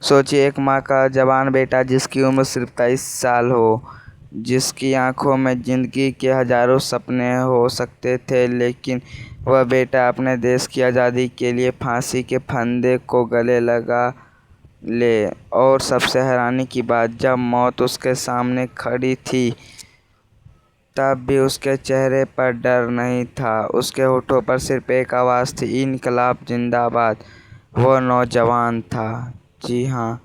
सोचिए, एक माँ का जवान बेटा जिसकी उम्र सिर्फ 23 साल हो, जिसकी आंखों में जिंदगी के हजारों सपने हो सकते थे, लेकिन वह बेटा अपने देश की आज़ादी के लिए फांसी के फंदे को गले लगा ले। और सबसे हैरानी की बात, जब मौत उसके सामने खड़ी थी तब भी उसके चेहरे पर डर नहीं था। उसके होठों पर सिर्फ एक आवाज़ थी, इनकलाब जिंदाबाद। वह नौजवान था, जी हाँ,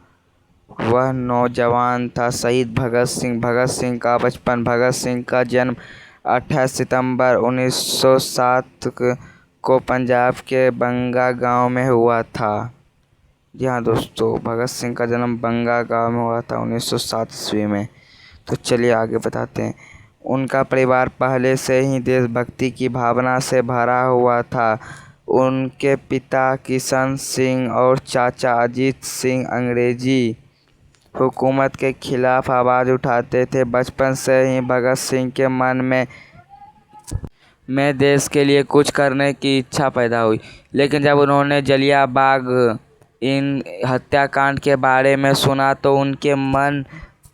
वह नौजवान था शहीद भगत सिंह। भगत सिंह का बचपन। भगत सिंह का जन्म 28 सितंबर 1907 को पंजाब के बंगा गांव में हुआ था। जी हाँ दोस्तों, भगत सिंह का जन्म बंगा गांव में हुआ था 1907 ईस्वी में। तो चलिए आगे बताते हैं। उनका परिवार पहले से ही देशभक्ति की भावना से भरा हुआ था। उनके पिता किशन सिंह और चाचा अजीत सिंह अंग्रेजी हुकूमत के खिलाफ आवाज़ उठाते थे। बचपन से ही भगत सिंह के मन में देश के लिए कुछ करने की इच्छा पैदा हुई। लेकिन जब उन्होंने जलियांवाला बाग इन हत्याकांड के बारे में सुना तो उनके मन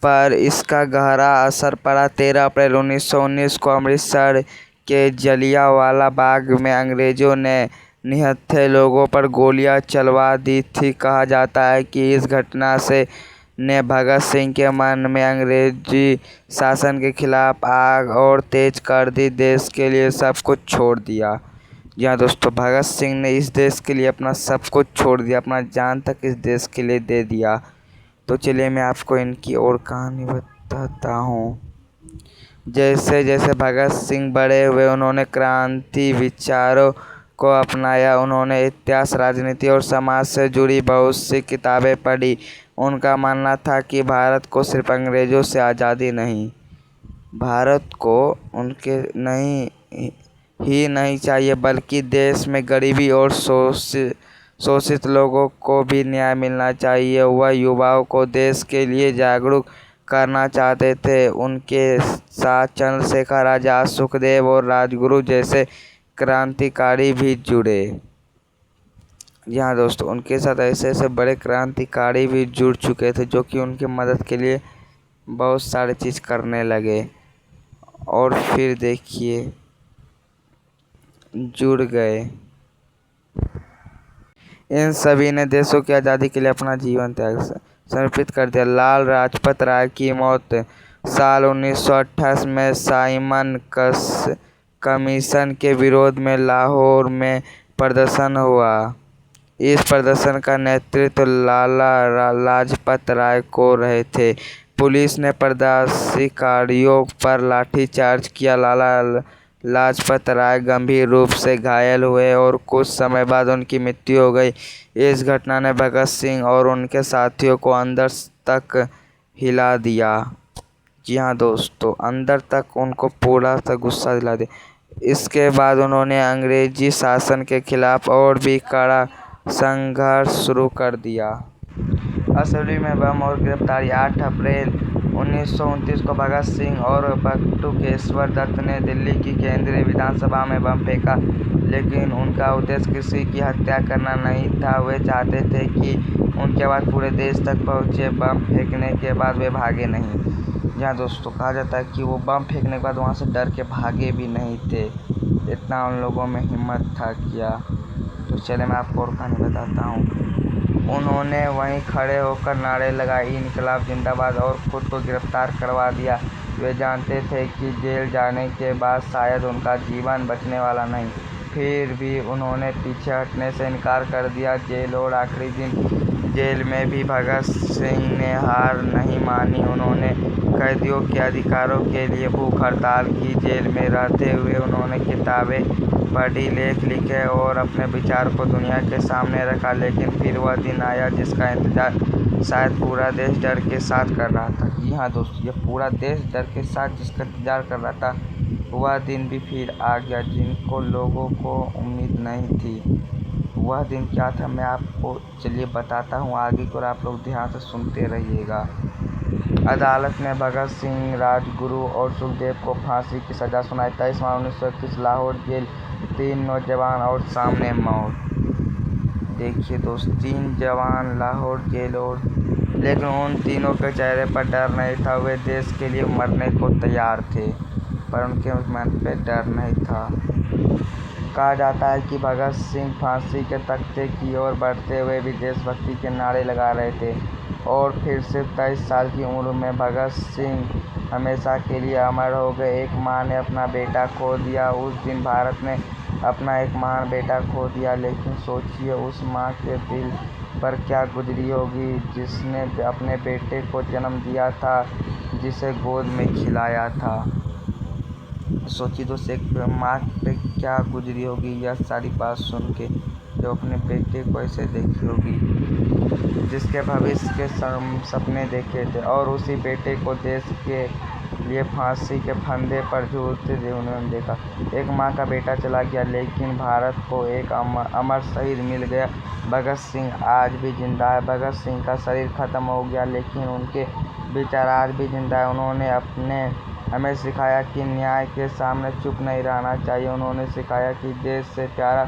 पर इसका गहरा असर पड़ा। 13 अप्रैल 1919 को अमृतसर के जलियांवाला बाग में अंग्रेज़ों ने निहत्थे लोगों पर गोलियां चलवा दी थी। कहा जाता है कि इस घटना से ने भगत सिंह के मन में अंग्रेजी शासन के खिलाफ आग और तेज कर दी। देश के लिए सब कुछ छोड़ दिया। जी हाँ दोस्तों, भगत सिंह ने इस देश के लिए अपना सब कुछ छोड़ दिया, अपना जान तक इस देश के लिए दे दिया। तो चलिए मैं आपको इनकी और कहानी बताता हूँ। जैसे जैसे भगत सिंह बड़े हुए, उन्होंने क्रांति विचारों को अपनाया। उन्होंने इतिहास, राजनीति और समाज से जुड़ी बहुत सी किताबें पढ़ी। उनका मानना था कि भारत को सिर्फ अंग्रेज़ों से आज़ादी नहीं, भारत को उनके नहीं चाहिए, बल्कि देश में गरीबी और शोषित लोगों को भी न्याय मिलना चाहिए। वह युवाओं को देश के लिए जागरूक करना चाहते थे। उनके साथ चंद्रशेखर आज़ाद, सुखदेव और राजगुरु जैसे क्रांतिकारी भी जुड़े। जी हाँ दोस्तों, उनके साथ ऐसे ऐसे बड़े क्रांतिकारी भी जुड़ चुके थे जो कि उनकी मदद के लिए बहुत सारे चीज़ करने लगे। और फिर देखिए, जुड़ गए। इन सभी ने देशों की आज़ादी के लिए अपना जीवन त्याग समर्पित कर दिया। लाला लाजपत राय की मौत। साल 1928 में साइमन कमीशन के विरोध में लाहौर में प्रदर्शन हुआ। इस प्रदर्शन का नेतृत्व लाला लाजपत राय को रहे थे। पुलिस ने प्रदर्शनकारियों पर लाठीचार्ज किया। लाला लाजपत राय गंभीर रूप से घायल हुए और कुछ समय बाद उनकी मृत्यु हो गई। इस घटना ने भगत सिंह और उनके साथियों को अंदर तक हिला दिया। जी हाँ दोस्तों, अंदर तक उनको पूरा सा गुस्सा दिला दिया। इसके बाद उन्होंने अंग्रेजी शासन के खिलाफ और भी कड़ा संघर्ष शुरू कर दिया। असेंबली में बम और गिरफ्तारी। 8 अप्रैल 1929 को भगत सिंह और बटुकेश्वर दत्त ने दिल्ली की केंद्रीय विधानसभा में बम फेंका, लेकिन उनका उद्देश्य किसी की हत्या करना नहीं था। वे चाहते थे कि उनकी आवाज़ पूरे देश तक पहुंचे। बम फेंकने के बाद वे भागे नहीं। जहाँ दोस्तों कहा जाता है कि वो बम फेंकने के बाद वहाँ से डर के भागे भी नहीं थे, इतना उन लोगों में हिम्मत था किया। तो चले मैं आपको और कहानी बताता हूँ। उन्होंने वहीं खड़े होकर नारे लगाए, इनकलाब जिंदाबाद, और खुद को गिरफ्तार करवा दिया। वे जानते थे कि जेल जाने के बाद शायद उनका जीवन बचने वाला नहीं, फिर भी उन्होंने पीछे हटने से इनकार कर दिया। जेल और आखिरी दिन जेल में भी भगत सिंह ने हार नहीं मानी। उन्होंने कैदियों के अधिकारों के लिए भूख हड़ताल की। जेल में रहते हुए उन्होंने किताबें पढ़ी, लेख लिखे और अपने विचार को दुनिया के सामने रखा। लेकिन फिर वह दिन आया जिसका इंतजार शायद पूरा देश डर के साथ कर रहा था। जी हाँ दोस्तों, ये पूरा देश डर के साथ जिसका इंतजार कर रहा था, वह दिन भी फिर आ गया जिनको लोगों को उम्मीद नहीं थी। वह दिन क्या था मैं आपको चलिए बताता हूँ आगे को, और आप लोग ध्यान से सुनते रहिएगा। अदालत ने भगत सिंह, राजगुरु और सुखदेव को फांसी की सजा सुनाई। 23 मार्च 1921 लाहौर जेल। 3 नौजवान और सामने मौत। देखिए दोस्त, 3 जवान लाहौर जेल और, लेकिन उन तीनों के चेहरे पर डर नहीं था। वे देश के लिए मरने को तैयार थे, पर उनके मन पे डर नहीं था। कहा जाता है कि भगत सिंह फांसी के तख्ते की ओर बढ़ते हुए भी देशभक्ति के नारे लगा रहे थे। और फिर सिर्फ 23 साल की उम्र में भगत सिंह हमेशा के लिए अमर हो गए। एक माँ ने अपना बेटा खो दिया। उस दिन भारत ने अपना एक महान बेटा खो दिया। लेकिन सोचिए उस माँ के दिल पर क्या गुजरी होगी जिसने अपने बेटे को जन्म दिया था, जिसे गोद में खिलाया था। सोचिए दोस्त, एक माँ पे क्या गुजरी होगी यह सारी बात सुन के, जो अपने बेटे को ऐसे देखी होगी, जिसके भविष्य के सपने देखे थे, और उसी बेटे को देश के लिए फांसी के फंदे पर झूलते हुए उन्होंने देखा। एक माँ का बेटा चला गया, लेकिन भारत को एक अमर शहीद मिल गया। भगत सिंह आज भी जिंदा है। भगत सिंह का शरीर खत्म हो गया, लेकिन उनके विचार आज भी जिंदा है। उन्होंने हमें सिखाया कि न्याय के सामने चुप नहीं रहना चाहिए। उन्होंने सिखाया कि देश से प्यारा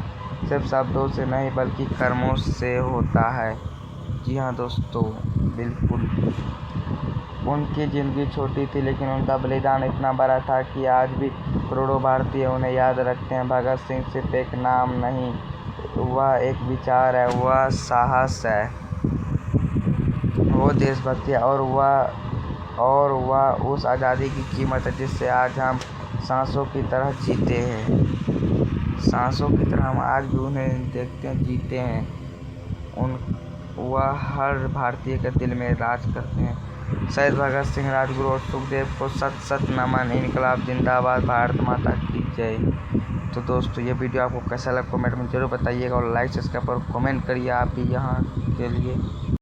सिर्फ शब्दों से नहीं बल्कि कर्मों से होता है। जी हाँ दोस्तों, बिल्कुल। उनकी ज़िंदगी छोटी थी, लेकिन उनका बलिदान इतना बड़ा था कि आज भी करोड़ों भारतीय उन्हें याद रखते हैं। भगत सिंह सिर्फ एक नाम नहीं, वह एक विचार है, वह साहस है, वो देशभक्ति है, और वह उस आज़ादी की कीमत है जिससे आज हम सांसों की तरह जीते हैं। सांसों की तरह हम आज भी उन्हें देखते हैं, जीते हैं। वह हर भारतीय के दिल में राज करते हैं। शहीद भगत सिंह, राजगुरु और सुखदेव को सत सत नमन। इनकलाब जिंदाबाद, भारत माता की जय। तो दोस्तों, ये वीडियो आपको कैसा लगा कमेंट में जरूर बताइएगा, और लाइक सब्सक्राइब और कमेंट करिए आप भी यहाँ के लिए।